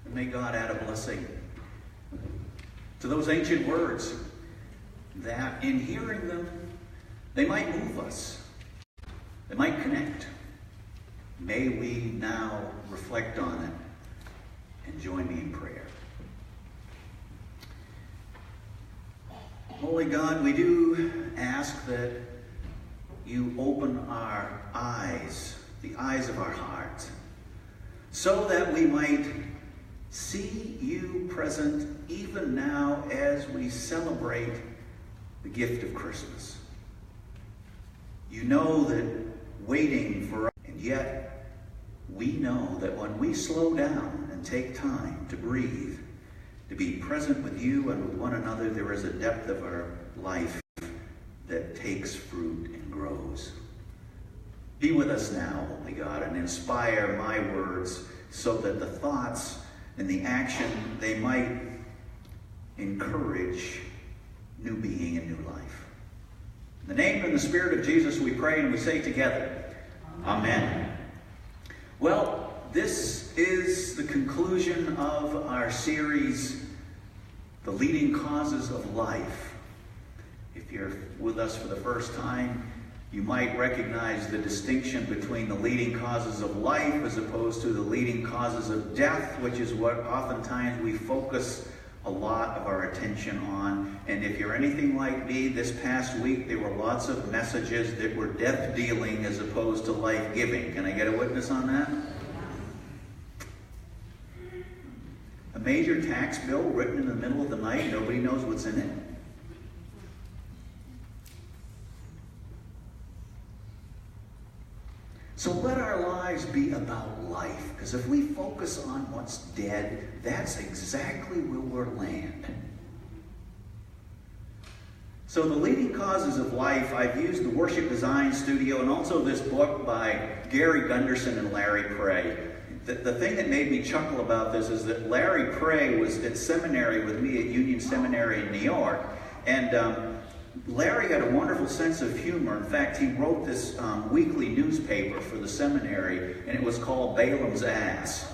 And may God add a blessing to those ancient words, that in hearing them, they might move us. They might connect. May we now reflect on it and join me in prayer. Holy God, we do ask that you open our eyes, the eyes of our hearts, so that we might see you present even now as we celebrate the gift of Christmas. You know that waiting for us, and yet we know that when we slow down and take time to breathe, to be present with you and with one another, there is a depth of our life that takes fruit and grows. Be with us now, Holy God, and inspire my words so that the thoughts and the action, they might encourage new being and new life. In the name and the Spirit of Jesus we pray, and we say together, Amen. Well, this is the conclusion of our series, The Leading Causes of Life. If you're with us for the first time, you might recognize the distinction between the leading causes of life as opposed to the leading causes of death, which is what oftentimes we focus a lot of our attention on. And if you're anything like me, this past week there were lots of messages that were death-dealing as opposed to life-giving. Can I get a witness on that? A major tax bill written in the middle of the night, nobody knows what's in it. So let our lives be about life, because if we focus on what's dead, that's exactly where we'll land. So the leading causes of life, I've used the Worship Design Studio and also this book by Gary Gunderson and Larry Pray. The thing that made me chuckle about this is that Larry Pray was at seminary with me at Union Seminary in New York, and Larry had a wonderful sense of humor. In fact, he wrote this weekly newspaper for the seminary, and it was called Balaam's Ass.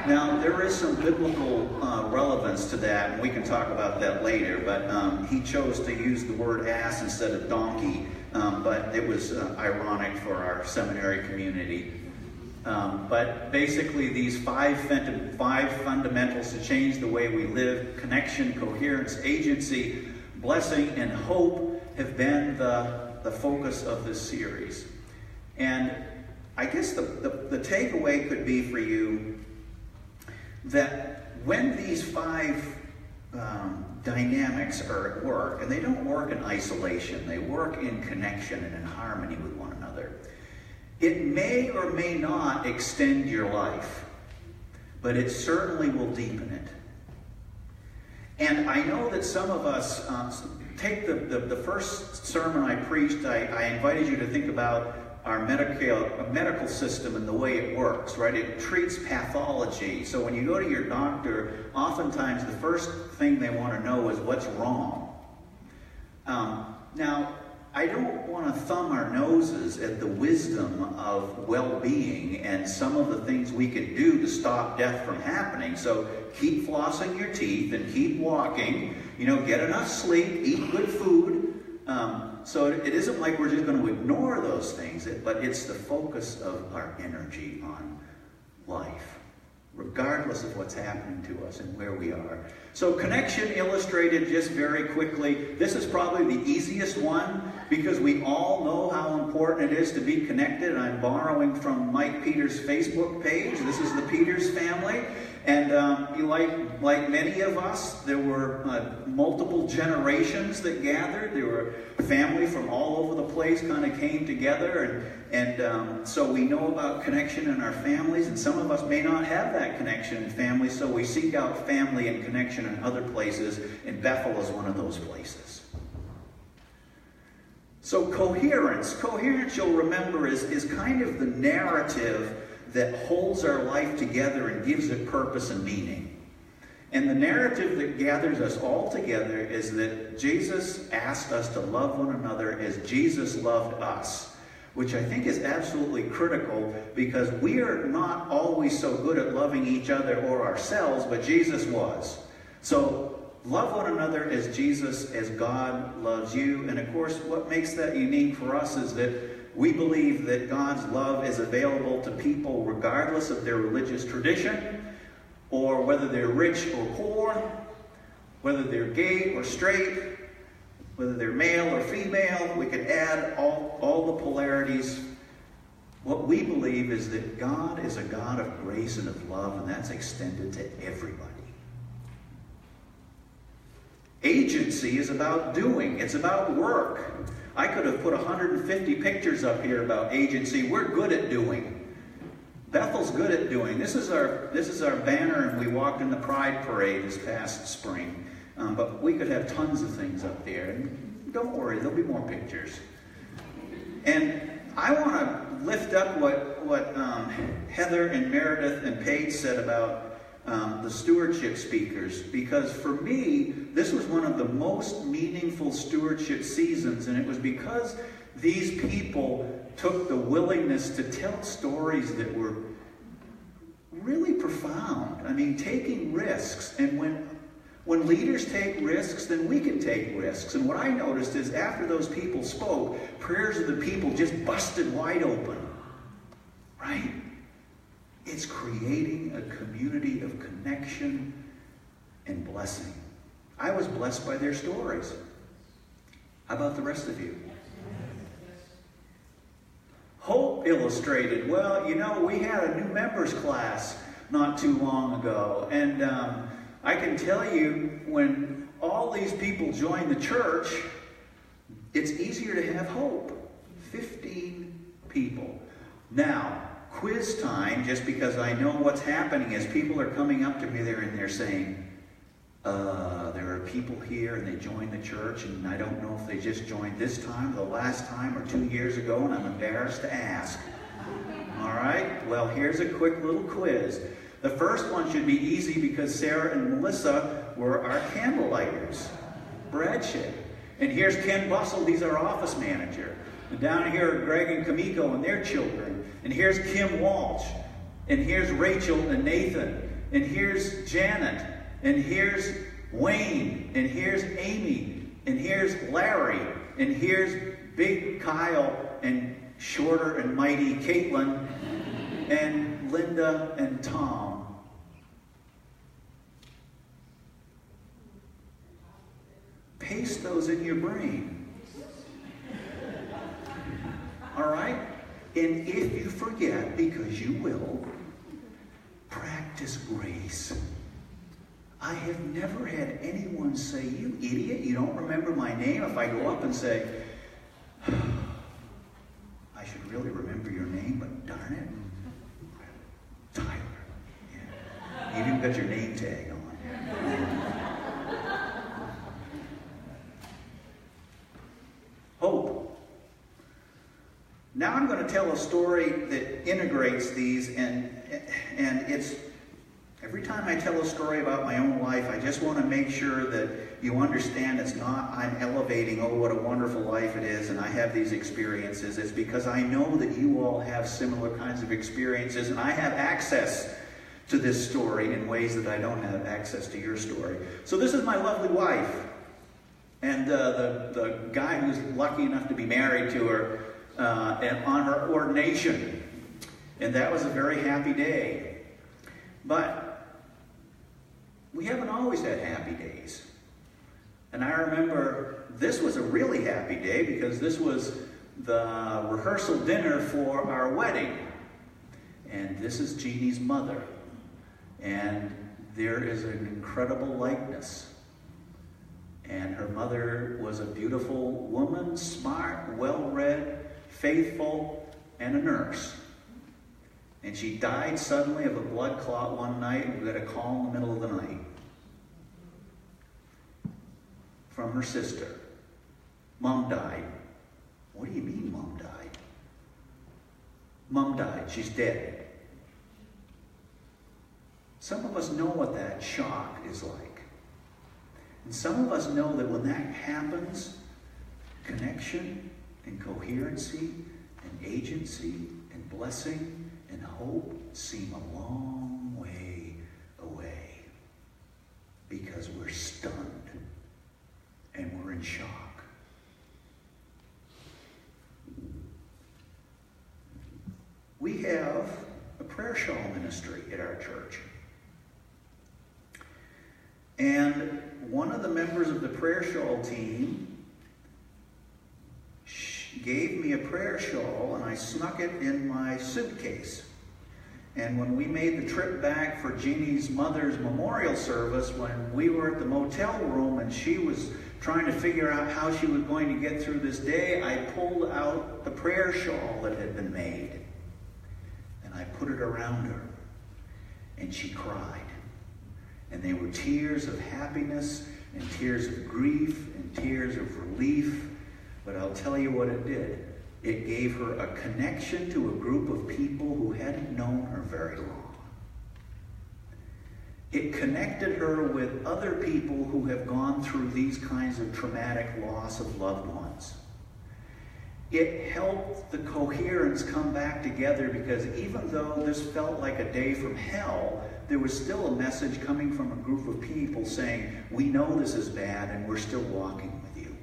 Now, there is some biblical relevance to that, and we can talk about that later, but he chose to use the word ass instead of donkey, but it was ironic for our seminary community. But basically, these five fundamentals to change the way we live: connection, coherence, agency, blessing, and hope have been the focus of this series. And I guess the takeaway could be for you that when these five dynamics are at work, and they don't work in isolation, they work in connection and in harmony with one another, it may or may not extend your life, but it certainly will deepen it. And I know that some of us, take the first sermon I preached, I invited you to think about our medical system and the way it works, right? It treats pathology. So when you go to your doctor, oftentimes the first thing they want to know is what's wrong. Now, I don't want to thumb our noses at the wisdom of well-being and some of the things we can do to stop death from happening. So keep flossing your teeth and keep walking, get enough sleep, eat good food. So it isn't like we're just going to ignore those things, but it's the focus of our energy on life, regardless of what's happening to us and where we are. So connection illustrated just very quickly. This is probably the easiest one because we all know how important it is to be connected. I'm borrowing from Mike Peters' Facebook page. This is the Peters family. And like many of us, there were multiple generations that gathered. There were family from all over the place kind of came together. And so we know about connection in our families. And some of us may not have that connection in family. So we seek out family and connection in other places. And Bethel is one of those places. So coherence, you'll remember, is kind of the narrative that holds our life together and gives it purpose and meaning. And the narrative that gathers us all together is that Jesus asked us to love one another as Jesus loved us. which I think is absolutely critical, because we are not always so good at loving each other or ourselves, but Jesus was. So love one another as Jesus, as God loves you. And of course, what makes that unique for us is that we believe that God's love is available to people regardless of their religious tradition, or whether they're rich or poor, whether they're gay or straight, whether they're male or female. We could add all the polarities. What we believe is that God is a God of grace and of love, and that's extended to everybody. Agency is about doing. It's about work. I could have put 150 pictures up here about agency. We're good at doing. Bethel's good at doing. This is our banner, and we walked in the Pride Parade this past spring. But we could have tons of things up there. And don't worry, there'll be more pictures. And I want to lift up what Heather and Meredith and Paige said about the stewardship speakers, because for me, this was one of the most meaningful stewardship seasons, and it was because these people took the willingness to tell stories that were really profound. I mean, taking risks. And when leaders take risks, then we can take risks. And what I noticed is after those people spoke, prayers of the people just busted wide open. Right? It's creating a community of connection and blessing. I was blessed by their stories. How about the rest of you? Hope Illustrated. Well, you know, we had a new members class not too long ago. And I can tell you, when all these people join the church, it's easier to have hope. 15 people. Now, quiz time, just because I know what's happening is people are coming up to me there and they're saying, there are people here and they joined the church, and I don't know if they just joined this time, the last time, or 2 years ago, and I'm embarrassed to ask. All right? Well, here's a quick little quiz. The first one should be easy because Sarah and Melissa were our candle lighters. Bradshaw. And here's Ken Bussell, he's our office manager. And down here are Greg and Kamiko and their children. And here's Kim Walsh. And here's Rachel and Nathan. And here's Janet. And here's Wayne. And here's Amy. And here's Larry. And here's Big Kyle and shorter and mighty Caitlin. And Linda and Tom. Paste those in your brain. All right? And if you forget, because you will, practice grace. I have never had anyone say, "You idiot, you don't remember my name?" If I go up and say, "I should really remember your name, but darn it, Tyler." Yeah. You even got your name tag on. Hope. Now I'm going to tell a story that integrates these, and it's, every time I tell a story about my own life, I just want to make sure that you understand it's not I'm elevating, oh, what a wonderful life it is, and I have these experiences. It's because I know that you all have similar kinds of experiences, and I have access to this story in ways that I don't have access to your story. So this is my lovely wife, and the guy who's lucky enough to be married to her and on her ordination. And that was a very happy day. But we haven't always had happy days. And I remember this was a really happy day because this was the rehearsal dinner for our wedding. And this is Jeannie's mother. And there is an incredible likeness. And her mother was a beautiful woman, smart, well-read, faithful, and a nurse. And she died suddenly of a blood clot one night. We got a call in the middle of the night from her sister. Mom died. What do you mean, Mom died? Mom died. She's dead. Some of us know what that shock is like. And some of us know that when that happens, connection and coherency and agency and blessing and hope seem a long way away because we're stunned and we're in shock. We have a prayer shawl ministry at our church. And one of the members of the prayer shawl team gave me a prayer shawl, and I snuck it in my suitcase. And when we made the trip back for Jeannie's mother's memorial service, when we were at the motel room and she was trying to figure out how she was going to get through this day, I pulled out the prayer shawl that had been made. And I put it around her. And she cried. And they were tears of happiness and tears of grief and tears of relief. But I'll tell you what it did. It gave her a connection to a group of people who hadn't known her very long. It connected her with other people who have gone through these kinds of traumatic loss of loved ones. It helped the coherence come back together because even though this felt like a day from hell, there was still a message coming from a group of people saying, we know this is bad and we're still walking with you.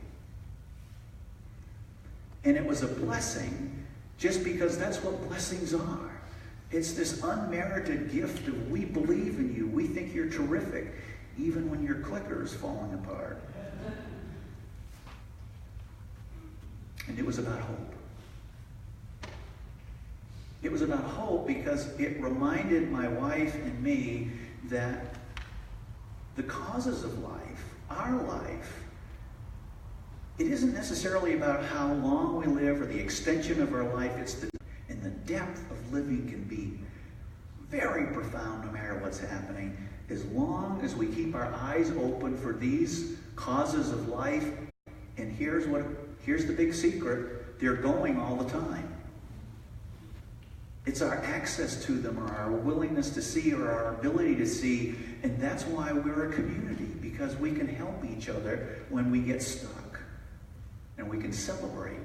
And it was a blessing just because that's what blessings are. It's this unmerited gift of we believe in you, we think you're terrific, even when your clicker is falling apart. And it was about hope. It was about hope because it reminded my wife and me that the causes of life, our life, it isn't necessarily about how long we live or the extension of our life. And the depth of living can be very profound no matter what's happening. As long as we keep our eyes open for these causes of life, and here's the big secret, they're going all the time. It's our access to them or our willingness to see or our ability to see, and that's why we're a community, because we can help each other when we get stuck, and we can celebrate.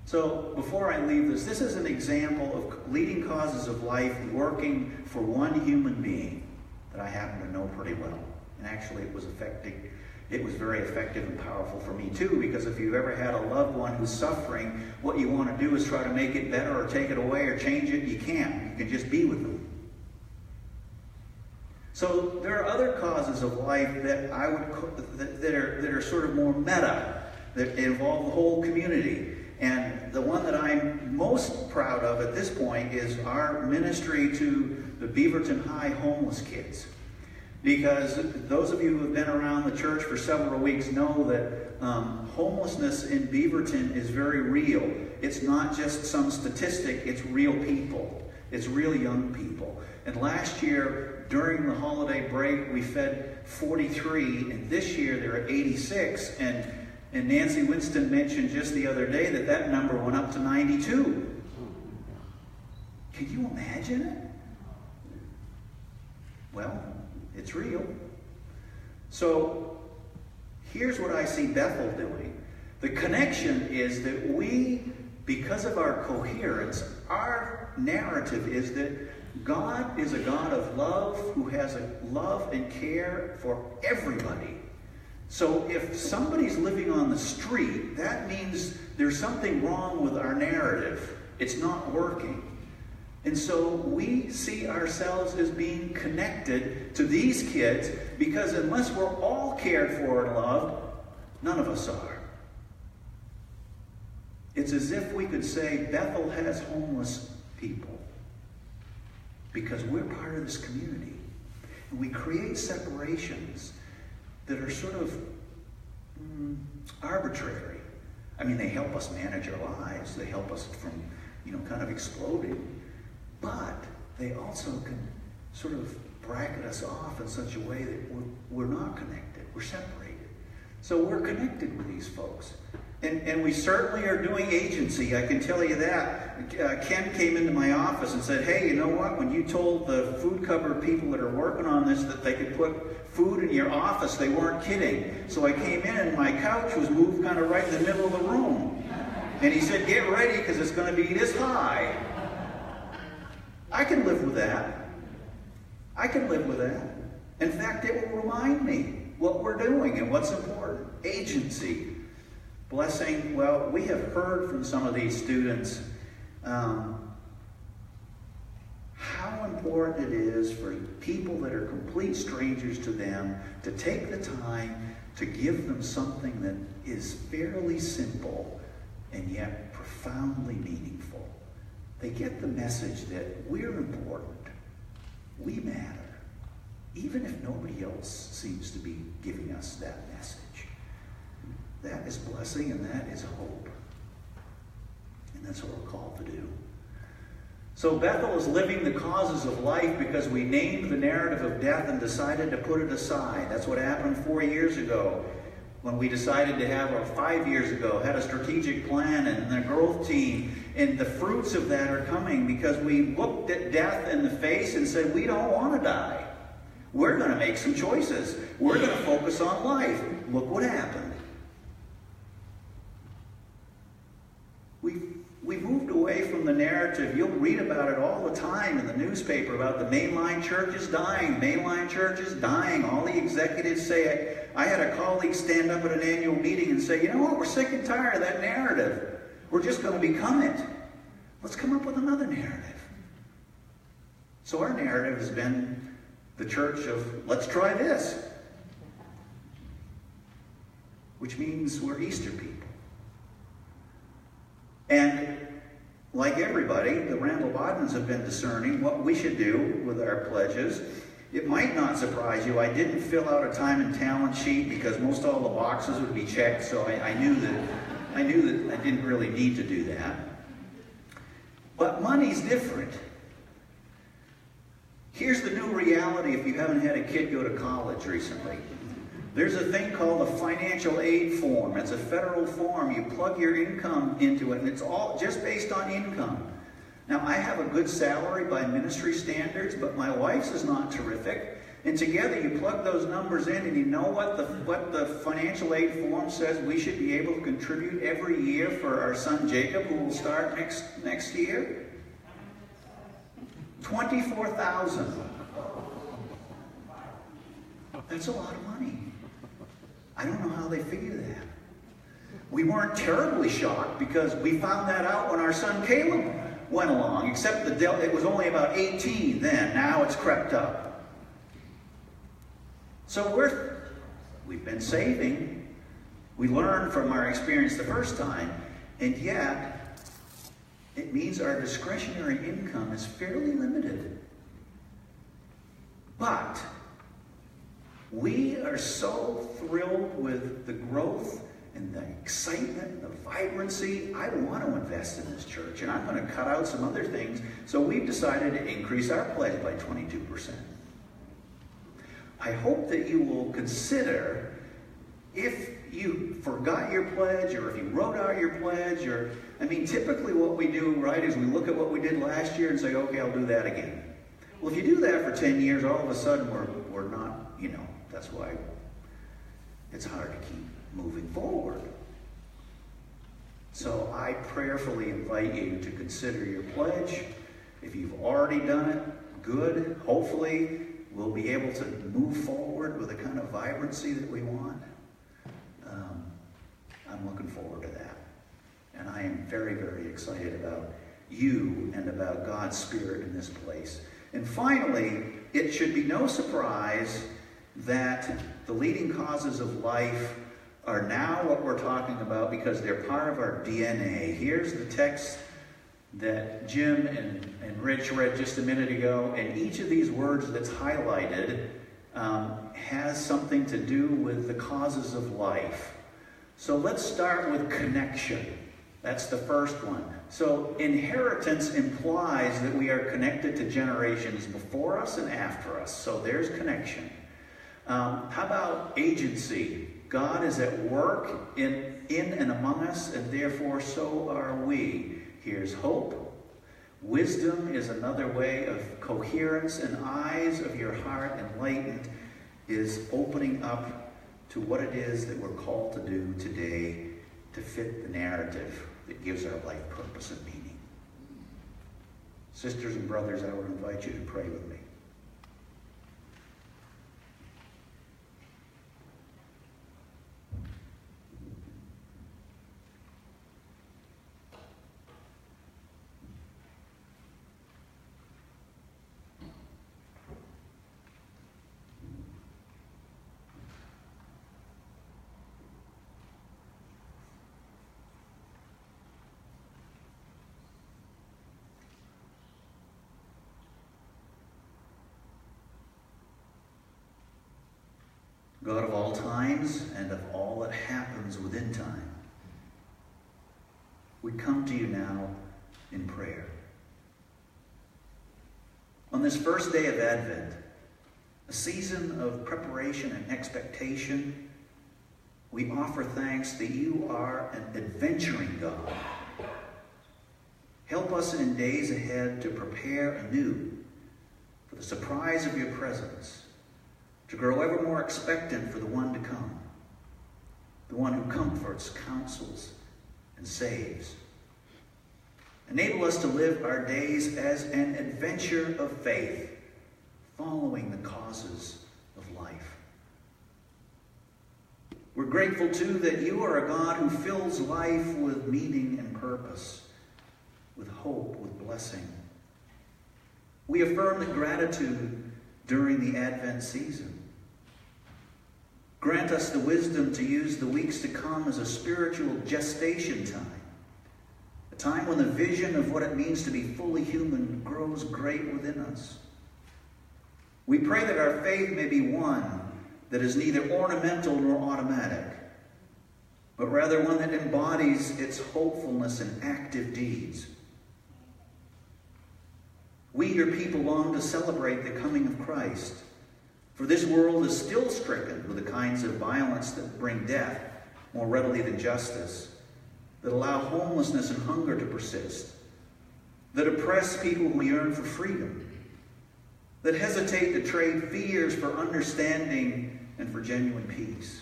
So before I leave this is an example of leading causes of life working for one human being that I happen to know pretty well. And actually it was very effective and powerful for me too, because if you've ever had a loved one who's suffering, what you want to do is try to make it better or take it away or change it. You can't. You can just be with them. So there are other causes of life that that are sort of more meta, that involve the whole community. And the one that I'm most proud of at this point is our ministry to the Beaverton High homeless kids. Because those of you who have been around the church for several weeks know that homelessness in Beaverton is very real. It's not just some statistic, it's real people. It's real young people. And last year, during the holiday break, we fed 43, and this year there are 86. And Nancy Winston mentioned just the other day that number went up to 92. Can you imagine it? Well, it's real. So here's what I see Bethel doing. The connection is that we, because of our coherence, our narrative is that God is a God of love who has a love and care for everybody. So if somebody's living on the street, that means there's something wrong with our narrative. It's not working. And so we see ourselves as being connected to these kids because unless we're all cared for and loved, none of us are. It's as if we could say Bethel has homeless people because we're part of this community. And we create separations that are sort of arbitrary. I mean, they help us manage our lives. They help us from, kind of exploding. But they also can sort of bracket us off in such a way that we're not connected. We're separated. So we're connected with these folks. And we certainly are doing agency, I can tell you that. Ken came into my office and said, hey, you know what? When you told the food cupboard people that are working on this that they could put food in your office, they weren't kidding. So I came in and my couch was moved kind of right in the middle of the room. And he said, get ready because it's going to be this high. I can live with that. I can live with that. In fact, it will remind me what we're doing and what's important. Agency. Blessing. Well, we have heard from some of these students how important it is for people that are complete strangers to them to take the time to give them something that is fairly simple and yet profoundly meaningful. They get the message that we're important. We matter. Even if nobody else seems to be giving us that message. That is blessing and that is hope. And that's what we're called to do. So Bethel is living the causes of life because we named the narrative of death and decided to put it aside. That's what happened 4 years ago when we decided to have, or 5 years ago, had a strategic plan and a growth team. And the fruits of that are coming because we looked at death in the face and said, we don't want to die. We're going to make some choices. We're going to focus on life. Look what happened. We moved away from the narrative. You'll read about it all the time in the newspaper about the mainline churches dying. Mainline churches dying. All the executives say it. I had a colleague stand up at an annual meeting and say, you know what, we're sick and tired of that narrative. We're just going to become it. Let's come up with another narrative. So our narrative has been the church of, let's try this. Which means we're Easter people. And like everybody, the Randall Bodmans have been discerning what we should do with our pledges. It might not surprise you, I didn't fill out a time and talent sheet because most all the boxes would be checked, so I knew that I didn't really need to do that. But money's different. Here's the new reality if you haven't had a kid go to college recently. There's a thing called a financial aid form. It's a federal form. You plug your income into it, and it's all just based on income. Now, I have a good salary by ministry standards, but my wife's is not terrific. And together, you plug those numbers in, and you know what the financial aid form says we should be able to contribute every year for our son Jacob, who will start next year? $24,000. That's a lot of money. I don't know how they figure that. We weren't terribly shocked because we found that out when our son Caleb went along, except it was only about 18 then. Now it's crept up. So we've been saving. We learned from our experience the first time, and yet it means our discretionary income is fairly limited. But we are so thrilled with the growth and the excitement and the vibrancy. I want to invest in this church, and I'm going to cut out some other things. So we've decided to increase our pledge by 22%. I hope that you will consider, if you forgot your pledge or if you wrote out your pledge, typically what we do, right, is we look at what we did last year and say, okay, I'll do that again. Well, if you do that for 10 years, all of a sudden we're not, that's why it's hard to keep moving forward. So I prayerfully invite you to consider your pledge. If you've already done it, good. Hopefully we'll be able to move forward with the kind of vibrancy that we want. I'm looking forward to that. And I am very, very excited about you and about God's Spirit in this place. And finally, it should be no surprise that the leading causes of life are now what we're talking about because they're part of our DNA. Here's the text that Jim and Rich read just a minute ago, and each of these words that's highlighted has something to do with the causes of life. So let's start with connection. That's the first one. So inheritance implies that we are connected to generations before us and after us. So there's connection. How about agency? God is at work in and among us, and therefore so are we. Here's hope. Wisdom is another way of coherence, and eyes of your heart enlightened is opening up to what it is that we're called to do today to fit the narrative that gives our life purpose and meaning. Sisters and brothers, I would invite you to pray with me. God of all times and of all that happens within time, we come to you now in prayer. On this first day of Advent, a season of preparation and expectation, we offer thanks that you are an adventuring God. Help us in days ahead to prepare anew for the surprise of your presence, to grow ever more expectant for the one to come, the one who comforts, counsels, and saves. Enable us to live our days as an adventure of faith, following the causes of life. We're grateful, too, that you are a God who fills life with meaning and purpose, with hope, with blessing. We affirm the gratitude during the Advent season. Grant us the wisdom to use the weeks to come as a spiritual gestation time, a time when the vision of what it means to be fully human grows great within us. We pray that our faith may be one that is neither ornamental nor automatic, but rather one that embodies its hopefulness in active deeds. We, your people, long to celebrate the coming of Christ. For this world is still stricken with the kinds of violence that bring death more readily than justice, that allow homelessness and hunger to persist, that oppress people who yearn for freedom, that hesitate to trade fears for understanding and for genuine peace.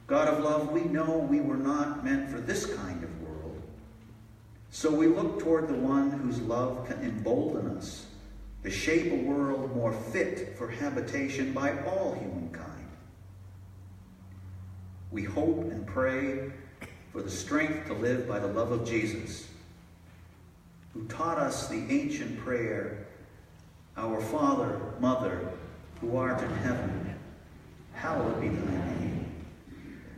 God of love, we know we were not meant for this kind of world, so we look toward the one whose love can embolden us to shape a world more fit for habitation by all humankind. We hope and pray for the strength to live by the love of Jesus, who taught us the ancient prayer, Our Father, Mother, who art in heaven, hallowed be thy name.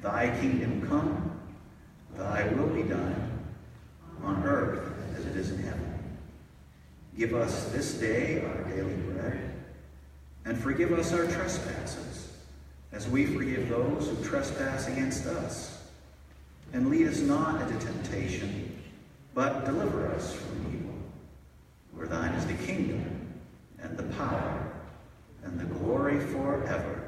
Thy kingdom come, thy will be done, on earth as it is in heaven. Give us this day our daily bread, and forgive us our trespasses, as we forgive those who trespass against us. And lead us not into temptation, but deliver us from evil. For thine is the kingdom, and the power, and the glory forever.